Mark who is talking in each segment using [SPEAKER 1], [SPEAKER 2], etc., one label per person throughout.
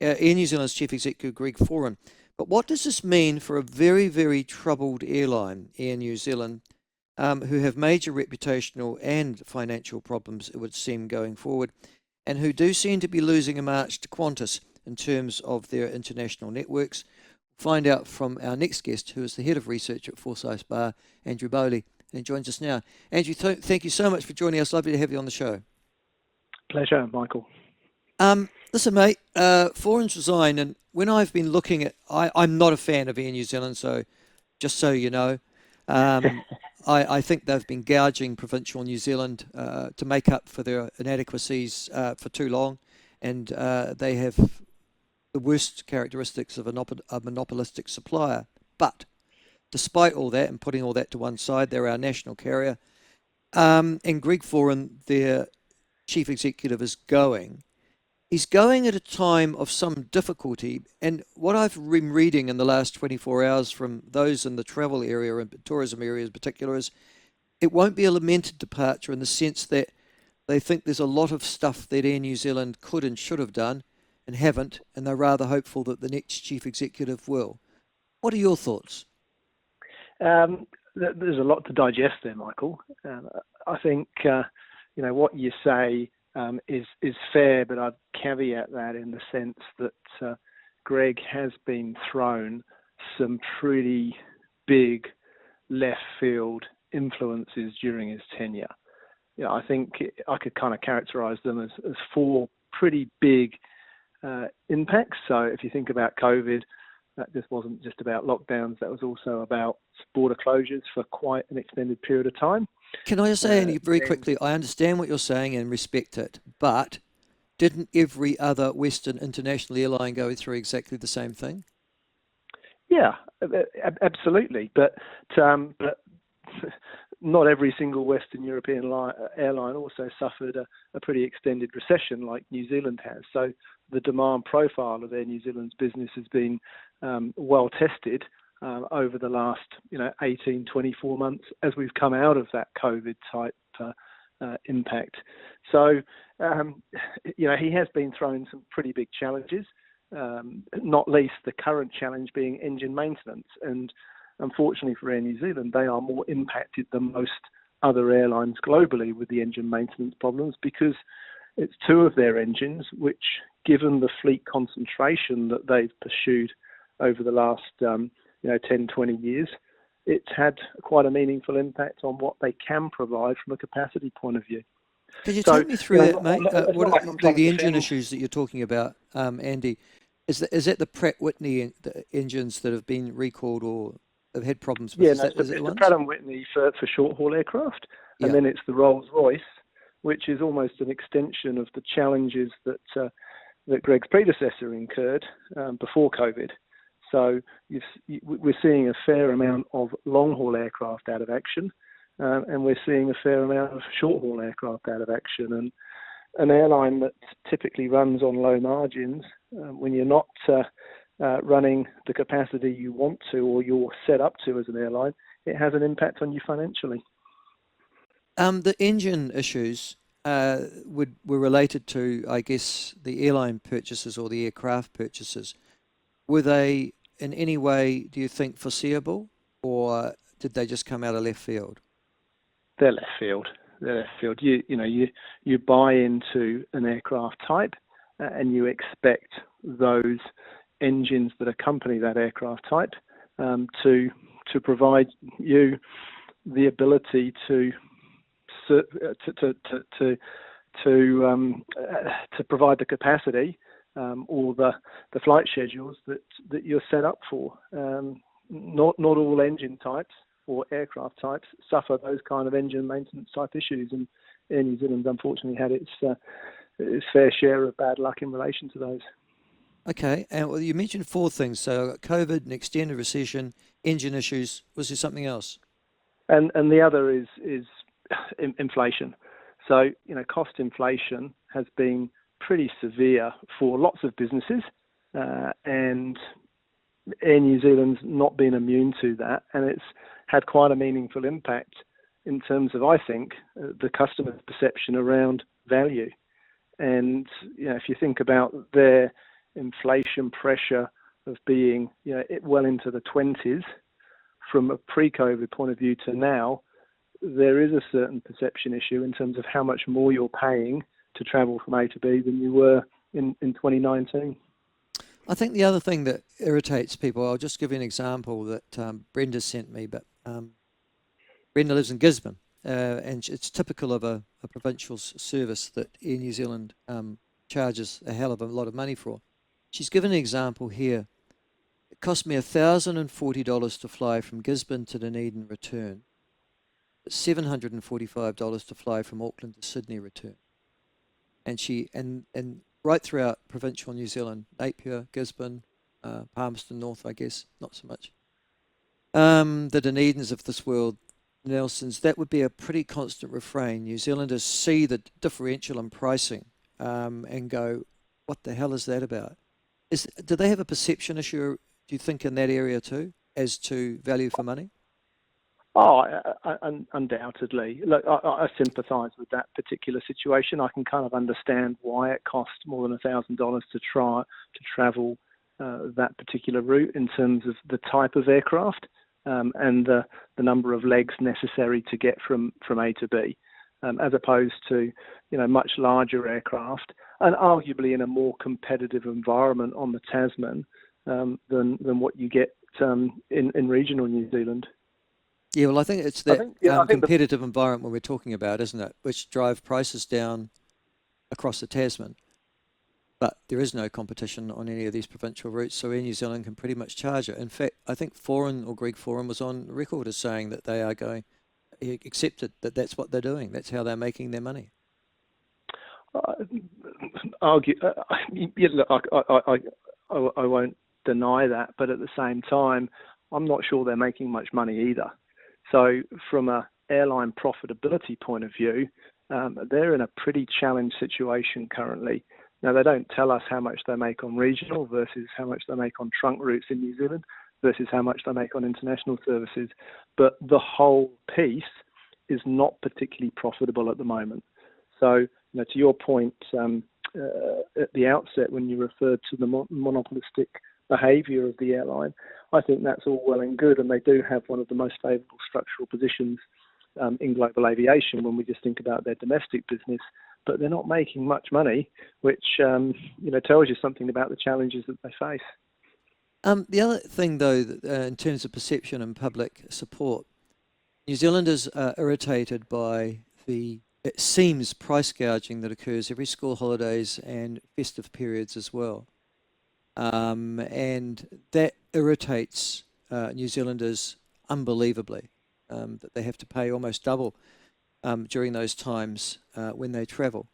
[SPEAKER 1] Air New Zealand's Chief Executive Greg Foran. But what does this mean for a very, very troubled airline, Air New Zealand, who have major reputational and financial problems, it would seem, going forward, and who do seem to be losing a march to Qantas in terms of their international networks? Find out from our next guest, who is the head of research at Forsyth Barr, Andrew Bowley, and he joins us now. Andrew, thank you so much for joining us. Lovely to have you on the show.
[SPEAKER 2] Pleasure, Michael.
[SPEAKER 1] Listen, mate, Foreign's resigned, and when I've been looking at, I'm not a fan of Air New Zealand, so just so you know, I think they've been gouging provincial New Zealand to make up for their inadequacies for too long, and they have the worst characteristics of a monopolistic supplier. But despite all that, and putting all that to one side, they're our national carrier, and Greg Foran, their chief executive, is going. He's going at a time of some difficulty, and what I've been reading in the last 24 hours from those in the travel area and tourism area in particular is it won't be a lamented departure in the sense that they think there's a lot of stuff that Air New Zealand could and should have done and haven't, and they're rather hopeful that the next chief executive will. What are your thoughts?
[SPEAKER 2] There's a lot to digest there, Michael. I think what you say is fair, but I'd caveat that in the sense that Greg has been thrown some pretty big left field influences during his tenure. I think I could kind of characterise them as four pretty big impacts. So if you think about COVID, that just wasn't just about lockdowns, that was also about border closures for quite an extended period of time.
[SPEAKER 1] Can I just say, Andy, very quickly, I understand what you're saying and respect it, but didn't every other Western international airline go through exactly the same thing?
[SPEAKER 2] Yeah, absolutely. But not every single Western European airline also suffered a pretty extended recession like New Zealand has. So the demand profile of Air New Zealand's business has been well tested over the last 18, 24 months as we've come out of that COVID type impact. So, he has been thrown some pretty big challenges, not least the current challenge being engine maintenance. And unfortunately for Air New Zealand, they are more impacted than most other airlines globally with the engine maintenance problems because it's two of their engines, which, given the fleet concentration that they've pursued over the last 10, 20 years, it's had quite a meaningful impact on what they can provide from a capacity point of view.
[SPEAKER 1] Could you take me through that, mate? What are the engine issues that you're talking about, Andy? Is that the Pratt Whitney engines that have been recalled or have had problems with?
[SPEAKER 2] Yeah, it's the Pratt & Whitney for short-haul aircraft, and then it's the Rolls-Royce, which is almost an extension of the challenges that Greg's predecessor incurred before COVID. So we're seeing a fair amount of long-haul aircraft out of action, and we're seeing a fair amount of short-haul aircraft out of action. And an airline that typically runs on low margins, when you're not running the capacity you want to or you're set up to as an airline, it has an impact on you financially.
[SPEAKER 1] The engine issues were related to, I guess, the airline purchases or the aircraft purchases. Were they in any way, do you think, foreseeable, or did they just come out of left field?
[SPEAKER 2] They're left field. You buy into an aircraft type and you expect those engines that accompany that aircraft type to provide you the ability to provide the capacity or the flight schedules that you're set up for. Not all engine types or aircraft types suffer those kind of engine maintenance type issues, and Air New Zealand unfortunately had its fair share of bad luck in relation to those.
[SPEAKER 1] Okay, and well, you mentioned four things. So COVID, an extended recession, engine issues. Was there something else?
[SPEAKER 2] And the other is inflation. So cost inflation has been pretty severe for lots of businesses, and Air New Zealand's not been immune to that, and it's had quite a meaningful impact in terms of, I think, the customer's perception around value. And if you think about their inflation pressure of being, well into the 20s from a pre-COVID point of view to now, there is a certain perception issue in terms of how much more you're paying to travel from A to B than you were in 2019.
[SPEAKER 1] I think the other thing that irritates people, I'll just give you an example that Brenda sent me, but Brenda lives in Gisborne, and it's typical of a provincial service that Air New Zealand charges a hell of a lot of money for. She's given an example here. It cost me $1,040 to fly from Gisborne to Dunedin return, $745 to fly from Auckland to Sydney return. And she and right throughout provincial New Zealand, Napier, Gisborne, Palmerston North, I guess, not so much. The Dunedins of this world, Nelsons, that would be a pretty constant refrain. New Zealanders see the differential in pricing and go, what the hell is that about? Do they have a perception issue, do you think, in that area too, as to value for money?
[SPEAKER 2] Oh, undoubtedly. Look, I sympathise with that particular situation. I can kind of understand why it costs more than $1,000 to travel that particular route in terms of the type of aircraft and the number of legs necessary to get from A to B, as opposed to much larger aircraft and arguably in a more competitive environment on the Tasman than what you get in regional New Zealand.
[SPEAKER 1] Yeah, well, I think it's that competitive environment we're talking about, isn't it? Which drive prices down across the Tasman. But there is no competition on any of these provincial routes, so Air New Zealand can pretty much charge it. In fact, I think Foran or Greg Foran was on record as saying that they are going, he accepted that that's what they're doing. That's how they're making their money.
[SPEAKER 2] Look, I won't deny that, but at the same time, I'm not sure they're making much money either. So from an airline profitability point of view, they're in a pretty challenged situation currently. Now, they don't tell us how much they make on regional versus how much they make on trunk routes in New Zealand versus how much they make on international services. But the whole piece is not particularly profitable at the moment. So, to your point at the outset when you referred to the monopolistic behaviour of the airline, I think that's all well and good, and they do have one of the most favourable structural positions in global aviation when we just think about their domestic business, but they're not making much money, which tells you something about the challenges that they face.
[SPEAKER 1] The other thing, though, in terms of perception and public support, New Zealanders are irritated by it seems, price gouging that occurs every school holidays and festive periods as well. And that irritates New Zealanders unbelievably, that they have to pay almost double during those times when they travel.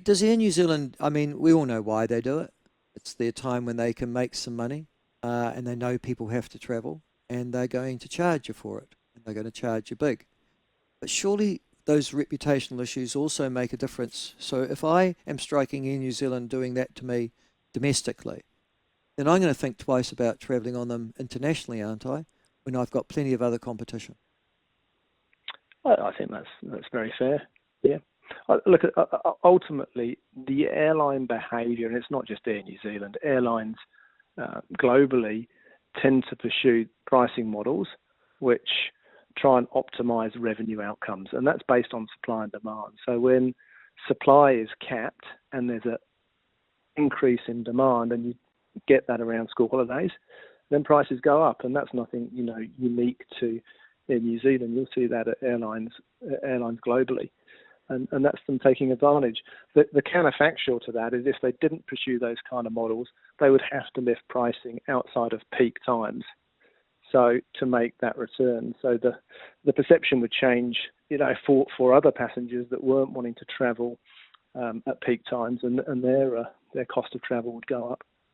[SPEAKER 1] Does Air New Zealand, I mean, we all know why they do it. It's their time when they can make some money and they know people have to travel and they're going to charge you for it and they're going to charge you big. But surely those reputational issues also make a difference. So if I am striking Air New Zealand doing that to me domestically, then I'm going to think twice about travelling on them internationally, aren't I? When I've got plenty of other competition.
[SPEAKER 2] I think that's very fair. Yeah. Look, ultimately, the airline behaviour, and it's not just Air New Zealand, airlines globally tend to pursue pricing models which try and optimise revenue outcomes, and that's based on supply and demand. So when supply is capped and there's an increase in demand, and you get that around school holidays, then prices go up, and that's nothing unique to Air New Zealand. You'll see that at airlines globally. And that's them taking advantage. The counterfactual to that is if they didn't pursue those kind of models, they would have to lift pricing outside of peak times, so to make that return. So the perception would change, for other passengers that weren't wanting to travel at peak times, and their cost of travel would go up.